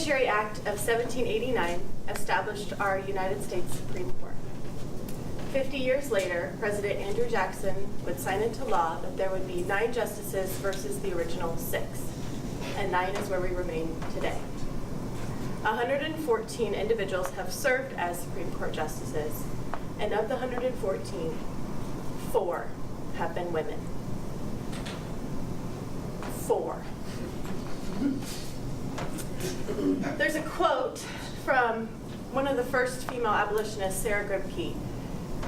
Judiciary Act of 1789 established our United States Supreme Court. 50 years later, President Andrew Jackson would sign into law that there would be 9 justices versus the original 6, and 9 is where we remain today. 114 individuals have served as Supreme Court justices, and of the 114, 4 have been women. 4. There's a quote from one of the first female abolitionists, Sarah Grimke,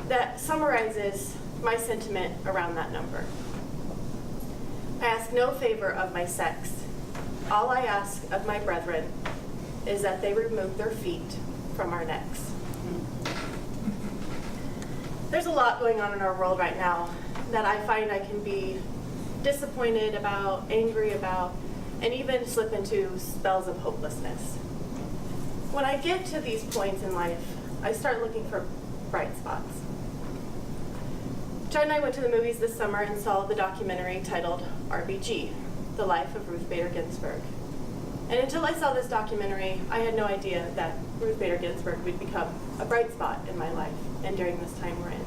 that summarizes my sentiment around that number. I ask no favor of my sex. All I ask of my brethren is that they remove their feet from our necks. There's a lot going on in our world right now that I find I can be disappointed about, angry about, and even slip into spells of hopelessness. When I get to these points in life, I start looking for bright spots. Chad and I went to the movies this summer and saw the documentary titled RBG, The Life of Ruth Bader Ginsburg. And until I saw this documentary, I had no idea that Ruth Bader Ginsburg would become a bright spot in my life and during this time we're in.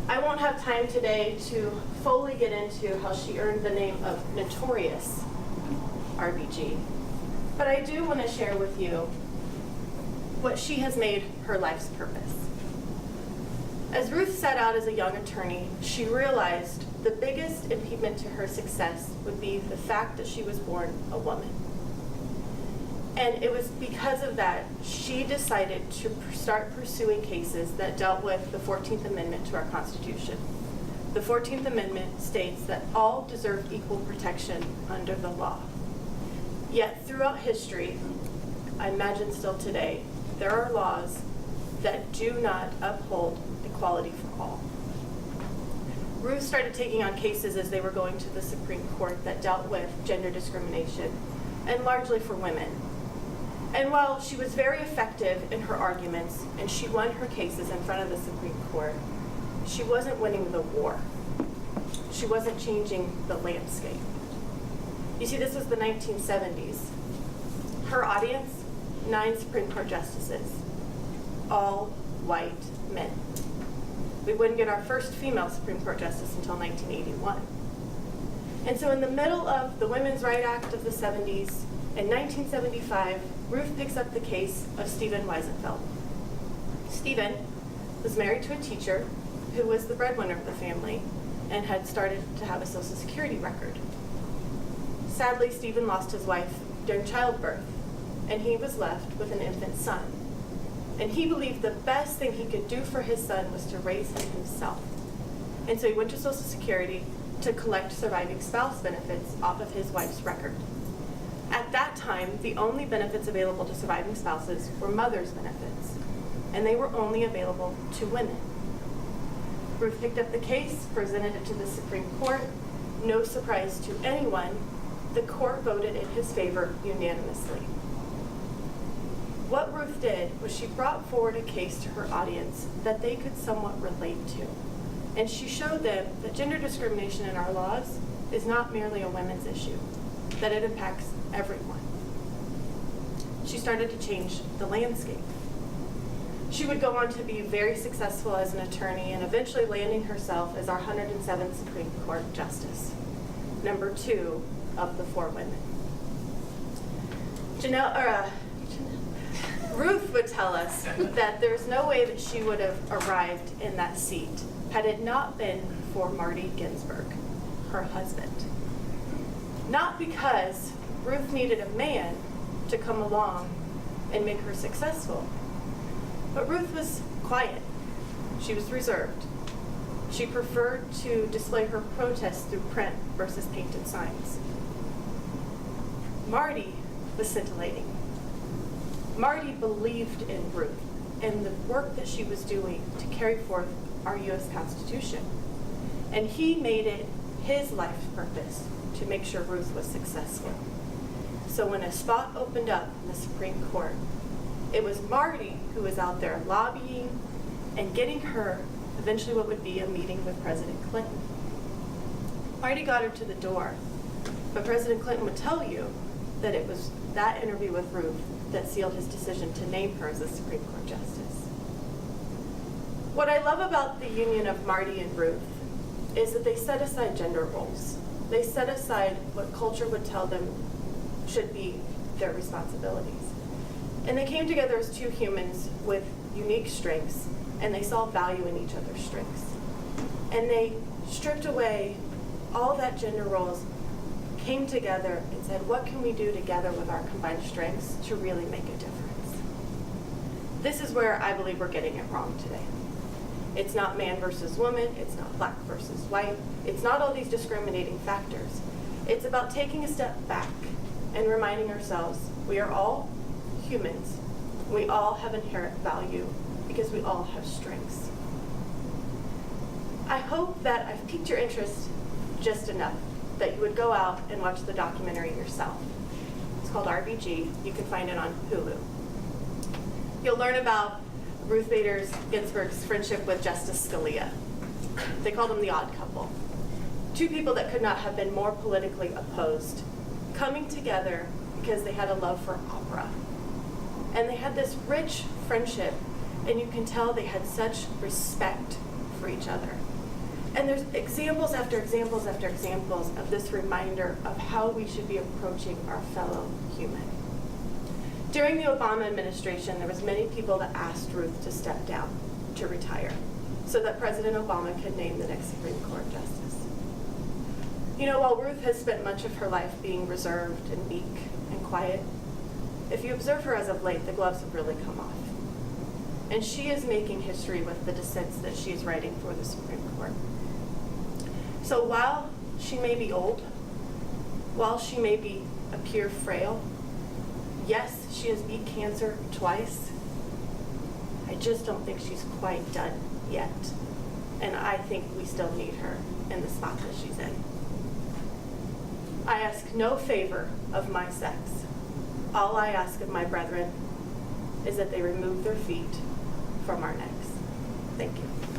I won't have time today to fully get into how she earned the name of Notorious RBG, but I do want to share with you what she has made her life's purpose. As Ruth set out as a young attorney, she realized the biggest impediment to her success would be the fact that she was born a woman. And it was because of that she decided to start pursuing cases that dealt with the 14th Amendment to our Constitution. The 14th Amendment states that all deserve equal protection under the law. Yet throughout history, I imagine still today, there are laws that do not uphold equality for all. Ruth started taking on cases as they were going to the Supreme Court that dealt with gender discrimination, and largely for women. And while she was very effective in her arguments and she won her cases in front of the Supreme Court, she wasn't winning the war. She wasn't changing the landscape. You see, this was the 1970s. Her audience, 9 Supreme Court justices, all white men. We wouldn't get our first female Supreme Court justice until 1981. And so in the middle of the Women's Rights Act of the 70s, in 1975, Ruth picks up the case of Stephen Wiesenfeld. Stephen was married to a teacher who was the breadwinner of the family and had started to have a Social Security record. Sadly, Stephen lost his wife during childbirth, and he was left with an infant son. And he believed the best thing he could do for his son was to raise him himself. And so he went to Social Security to collect surviving spouse benefits off of his wife's record. At that time, the only benefits available to surviving spouses were mother's benefits, and they were only available to women. Ruth picked up the case, presented it to the Supreme Court. No surprise to anyone, the court voted in his favor unanimously. What Ruth did was she brought forward a case to her audience that they could somewhat relate to. And she showed them that gender discrimination in our laws is not merely a women's issue, that it impacts everyone. She started to change the landscape. She would go on to be very successful as an attorney and eventually landing herself as our 107th Supreme Court Justice, number 2 of the 4 women. Ruth would tell us that there's no way that she would have arrived in that seat had it not been for Marty Ginsburg, her husband. Not because Ruth needed a man to come along and make her successful, but Ruth was quiet. She was reserved. She preferred to display her protests through print versus painted signs. Marty was scintillating. Marty believed in Ruth and the work that she was doing to carry forth our U.S. Constitution. And he made it his life's purpose to make sure Ruth was successful. So when a spot opened up in the Supreme Court, it was Marty who was out there lobbying and getting her eventually what would be a meeting with President Clinton. Marty got her to the door, but President Clinton would tell you that it was that interview with Ruth that sealed his decision to name her as the Supreme Court Justice. What I love about the union of Marty and Ruth is that they set aside gender roles. They set aside what culture would tell them should be their responsibilities. And they came together as two humans with unique strengths, and they saw value in each other's strengths. And they stripped away all that gender roles, came together and said, what can we do together with our combined strengths to really make a difference? This is where I believe we're getting it wrong today. It's not man versus woman, it's not black versus white, it's not all these discriminating factors. It's about taking a step back and reminding ourselves we are all humans. We all have inherent value because we all have strengths. I hope that I've piqued your interest just enough that you would go out and watch the documentary yourself. It's called RBG. You can find it on Hulu. You'll learn about Ruth Bader Ginsburg's friendship with Justice Scalia. They called them the odd couple. Two people that could not have been more politically opposed, coming together because they had a love for opera. And they had this rich friendship, and you can tell they had such respect for each other. And there's examples after examples after examples of this reminder of how we should be approaching our fellow human. During the Obama administration, there was many people that asked Ruth to step down, to retire, so that President Obama could name the next Supreme Court Justice. You know, while Ruth has spent much of her life being reserved and meek and quiet, if you observe her as of late, the gloves have really come off. And she is making history with the dissents that she is writing for the Supreme Court. So while she may be old, while she may appear frail, yes, she has beat cancer twice. I just don't think she's quite done yet. And I think we still need her in the spot that she's in. I ask no favor of my sex. All I ask of my brethren is that they remove their feet from our necks. Thank you.